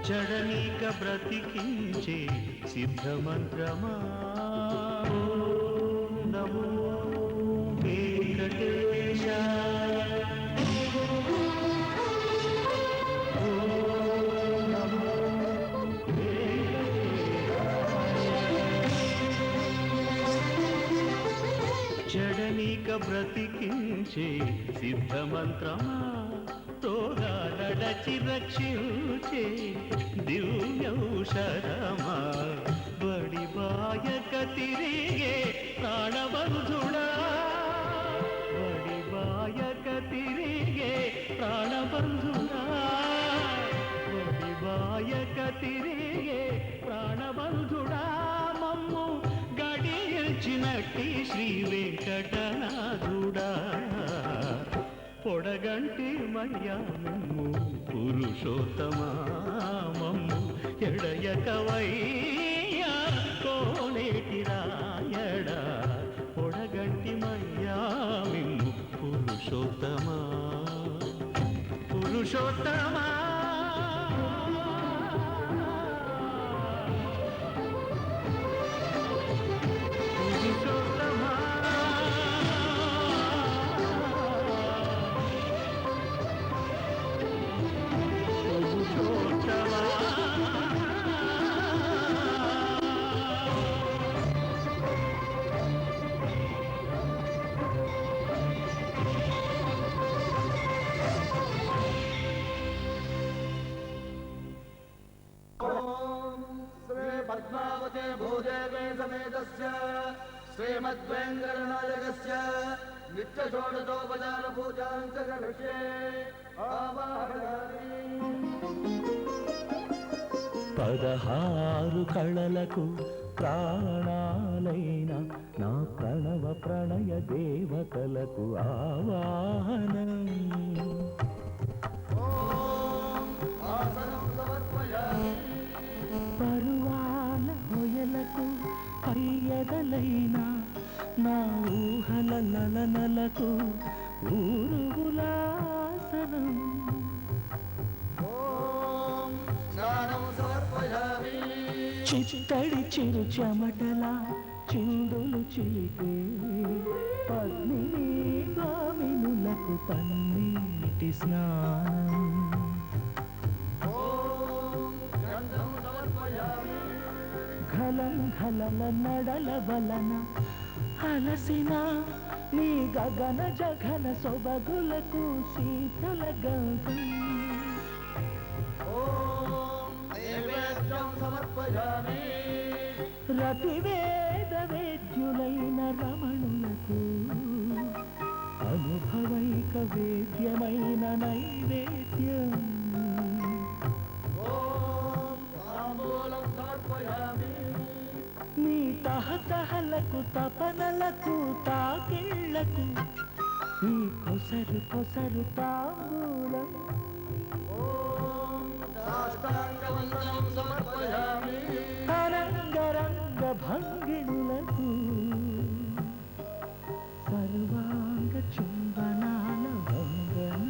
జడనీక బ్రతికించే సిద్ధమంత్రమా నమో వెంకటేశాయ జడనీక బ్రతికించే సిద్ధమంత్రమా తోగాలడచి రక్షించే దివ్యౌషధమా బడిబాయక తిరిగే ప్రాణబంధుడా బడిబాయక తిరిగే ప్రాణబంధుడా బడిబాయక తిరిగే ప్రాణబంధుడా మమ్ము గడియల్చినట్టి శ్రీ వెంకటనాథుడా పొడగంటి మయ్యాము పురుషోత్తమా మమ్ము ఎడయకవయ్యా కోనేటి రాయడా పొడగంటి మయ్యాము పురుషోత్తమా పురుషోత్తమా पद्मावते भूदेवे समेतस्य श्रीमद्वेङ्कटनायकस्य नित्यषोडशोपचार पूजां च करिष्ये आवाहयामि। 16 కళలకు ప్రాణాలైన నా ప్రణవ ప్రణయ దేవతలకు ఆవాహనం పరువాల హొయలకు పయ్యదలైన నా ఊహల నలనలకు ఊరుగులాసనం చిత్తడి చిరు చెమటలా చిందులు చిలిపే పద్మిని గామినులకు పన్నీటి స్నానం ఘలం ఘలల నడల వలన అలసిన నీ గగన జఘన సొబగులకు శీతల గంధం రతివేద వేద్యులైన రమణులకు అనుభవైక వేద్యమైన నైవేద్యం నీ తహతహలకు తపనలకు తాకిళ్లకు నీ కొసరు కొసరు తాంబూలం అరంగరంగ భంగిణులకు సర్వాంగ చుంబనాల వందనం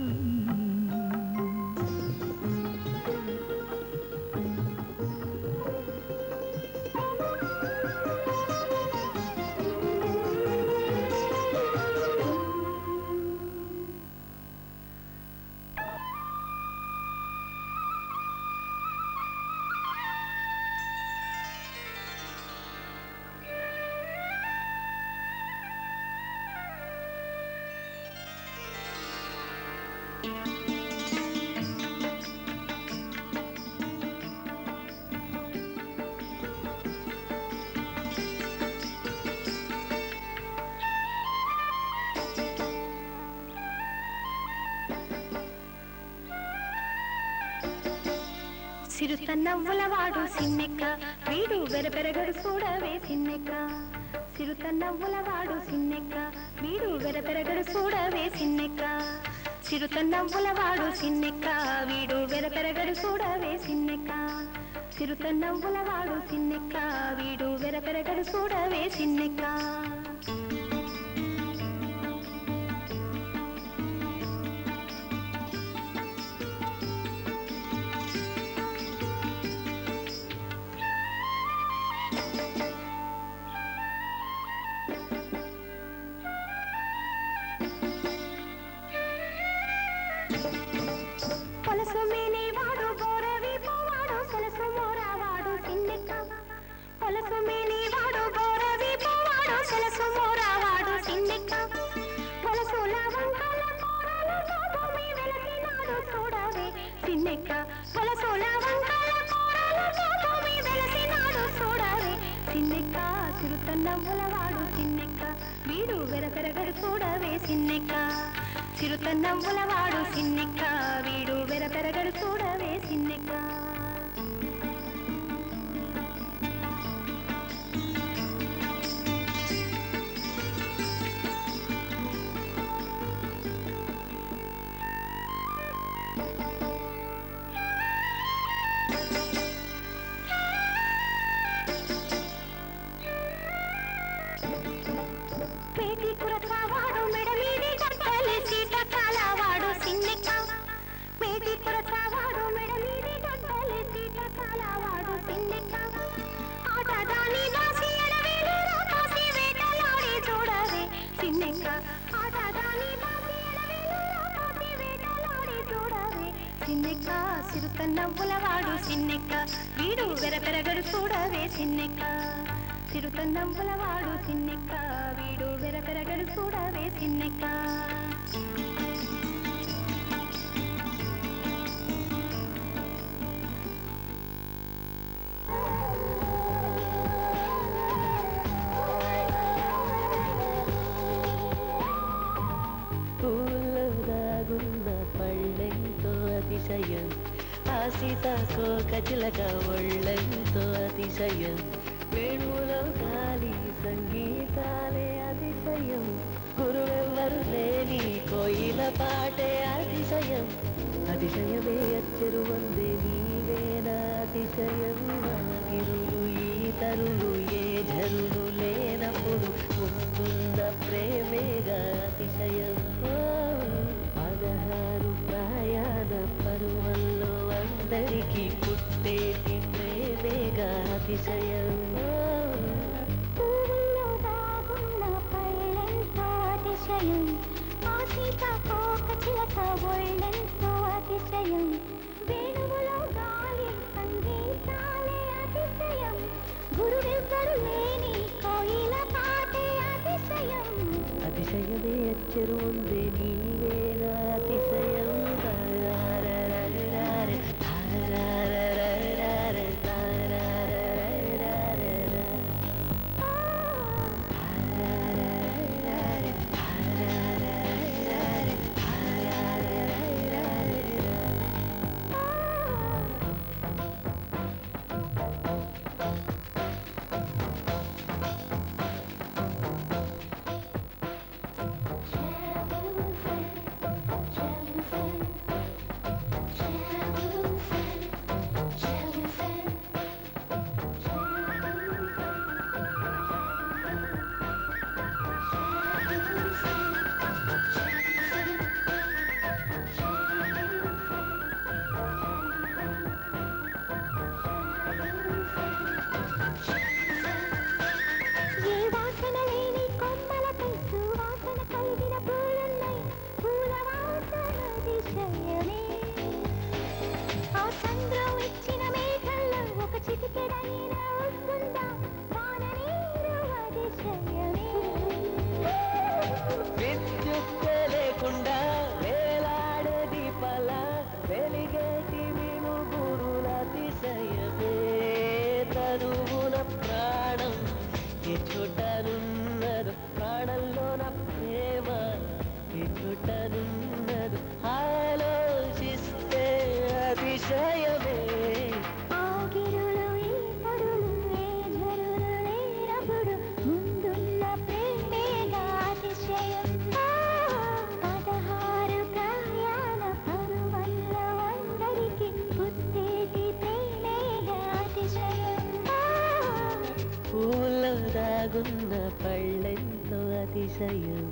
సిరుతన్నవ్వులవాడు సిన్నెక్క వీడు వెరపెరగడు చూడవే సిన్నెక్క సిరుతన్నవ్వులవాడు సిన్నెక్క వీడు వెరపెరగడు చూడవే సిన్నెక్క సిరుతన్నవ్వులవాడు సిన్నెక్క వీడు వెరపెరగడు చూడవే సిన్నెక్క సిరుతన్నవ్వులవాడు సిన్నెక్క వీడు వెరపెరగడు చూడవే సిన్నెక్క చిరుతన్నములవాడు సిన్నెక్క వీడు వెరపెరగడు చూడవే సిన్నెక్క చిరుతన్నములవాడు సిన్నెక్క వీడు వెరపెరగడు చూడవే సిన్నెక్క పేటి కురకావాడు మెడమీది గంటలి సీట కాలవాడు సిన్నెక్క పేటి కురకావాడు మెడమీది గంటలి సీట కాలవాడు సిన్నెక్క ఆటదాని దాసి ఎడవేలు రాకాసి వేటలాడి చూడవే సిన్నెక్క ఆటదాని దాసి ఎడవేలు రాకాసి వేటలాడి చూడవే సిన్నెక్క సిరుతన్నవ్వులవాడు సిన్నెక్క వీడు వెరపెరగడు చూడవే సిన్నెక్క చిరుతన్నవ్వులవాడు సిన్నెక్క వీడు వెరపెరగడు చూడవే సిన్నెక్క పూల్లో దాగున్న పళ్ళెంతో అతిశయం సీతాకోక చిలక ఒళ్ళెంతో అతిశయం వేణువులో గాలి సంగీతాలే అతిశయం గురువెవ్వరు లేని కోయిల పాటే అతిశయం అతిశయమే అచ్చరు వందే నీవేనా అతిశయం గిరులు ఈ తరులు ఏ ఝరులు లేనప్పుడు ముందున్న ప్రేమేగా అతిశయం 16 ప్రయాణ పరువల్లో అందరికీ పుట్టేటి ప్రేమేగా అతిశయం పూల్లో దాగున్న పళ్ళెంతో అతిశయం సీతాకోక చిలక ఒళ్ళెంతో అతిశయం వేణువులో గాలి సంగీతాలే అతిశయం గురువెవ్వరు లేని కోయిల పాటే అతిశయం అతిశయమే అచ్చరు ఉందే నీవేనా అతిశయం లేకుండా వేలాడే దీపాల వెలిగేటి వినుగురుల అతిశయమే తరువున ప్రాణం ఏ చోటనున్నదు ప్రాణంలోన ప్రేమ ఏ చోటనున్నదు ఆలోచిస్తే అతిశయమే పూల్లో దాగున్న పళ్ళెంతో అతిశయం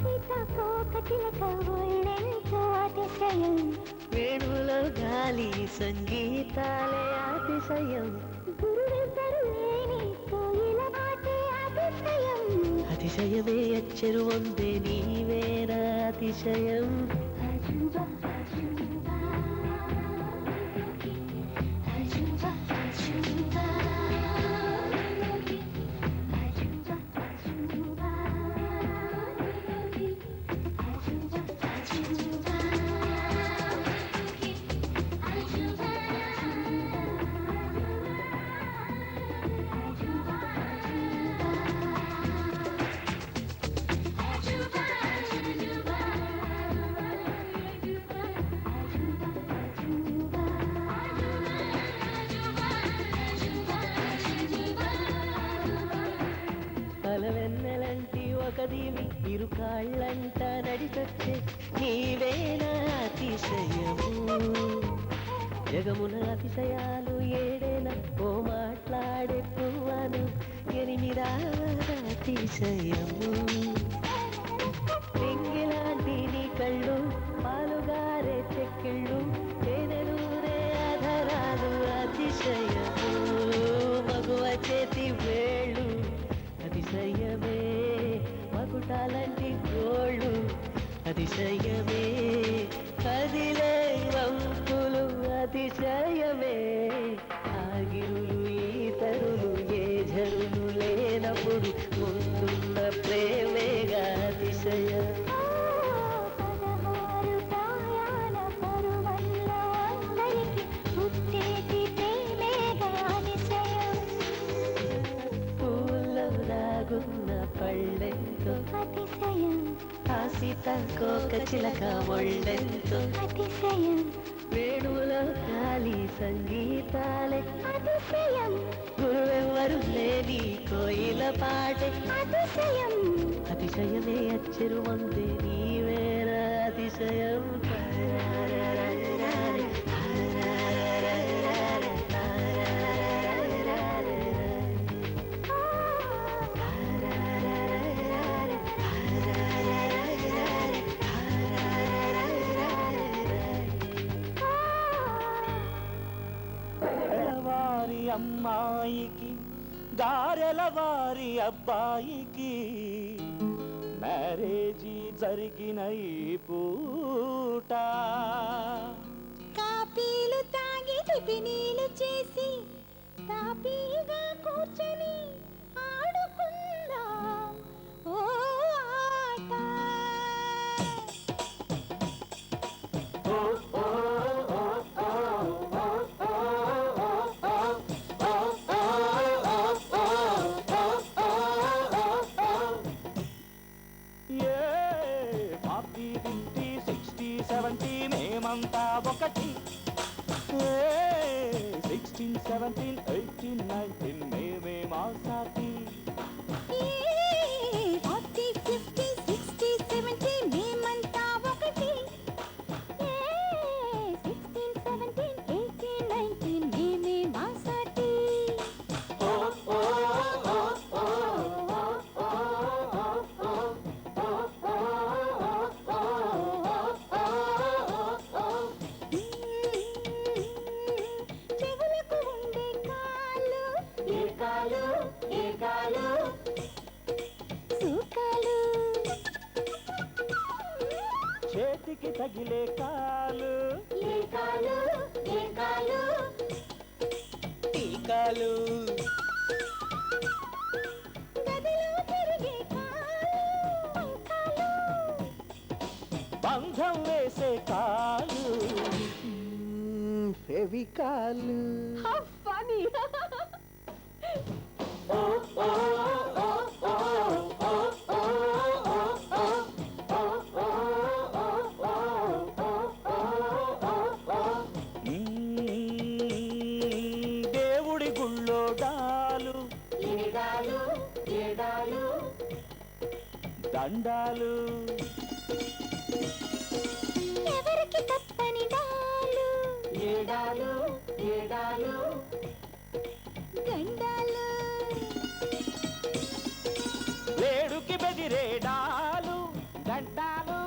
సీతాకోక చిలక ఒళ్ళెంతో అతిశయం వేణువులో గాలి సంగీతాలే అతిశయం గురువెవ్వరు లేని కోయిల పాటే అతిశయం అతిశయమే అచ్చరు వందే నీవేనా అతిశయం నీరు కాళ్ళంట నడిచొచ్చే నీవేనా అతిశయము జగమున అతిశయాలు ఏడేన ఓ మాట్లాడే పువ్వను ఎనిమిదావద అతిశయము పెంగిలాంటి నీ కళ్ళు పాలుగారే చెక్కిళ్ళు తేనెలూరే ఆధారాలు అతిశయము మగువ చేతి వేళ్ళు అతిశయమే మగుటాలంటి గోళ్ళు అతిశయమే కదిలే వంపులు అతిశయమే ఆగిరులు ఈతరులు ఏ జరులు లేనప్పుడు ముందున్న ప్రేమేగా అతిశయం పదహారు ప్రాయాణ పరువల్లో అందరికి పుట్టేటి ప్రేమేగా అతిశయం పూల్లో దాగున్న పళ్ళెంతో అతిశయం సీతాకోక చిలక ఒళ్ళెంతో అతిశయం వేణువులో గాలి సంగీతాలే అతిశయం గురువెవ్వరు లేని కోయిల పాటే అతిశయం అతిశయమే అచ్చరు వందే నీవేర అతిశయం వారి అమ్మాయికి గారెల వారి అబ్బాయికి మ్యారేజీ జరిగిన ఈ పూట కాపీలు తాగి టిఫినీలు చేసి తాపీగా కూర్చొని ఆడుకుందాం ఓ ఆట ఏ 40, 50, 60, 70 మేమంతా ఒకటి 16, 17, 18, 19 మేమే మా సాటి 40, 50, 60, 70 మేమంతా ఒకటి 16, 17, 18, 19 మేమే మా సాటి చెవులకు ఉండే కాళ్ళు ఏకాలు సూకాలు చేతికి తగిలే కాలు ఏకాలు టీకాలు గదిలో తిరిగే కాలు బంధం వేసే కాలు ఫెవికాలు How funny! దేవుడి గుళ్ళో డాలు దండాలు ఎవరికి తప్పని డాలు గండాలు వేడుకి బెదిరే డాలు గడ్డాలు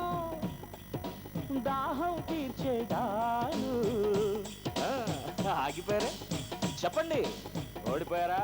దాహం తీర్చే డాలు ఆగిపోయారా చెప్పండి ఓడిపోయారా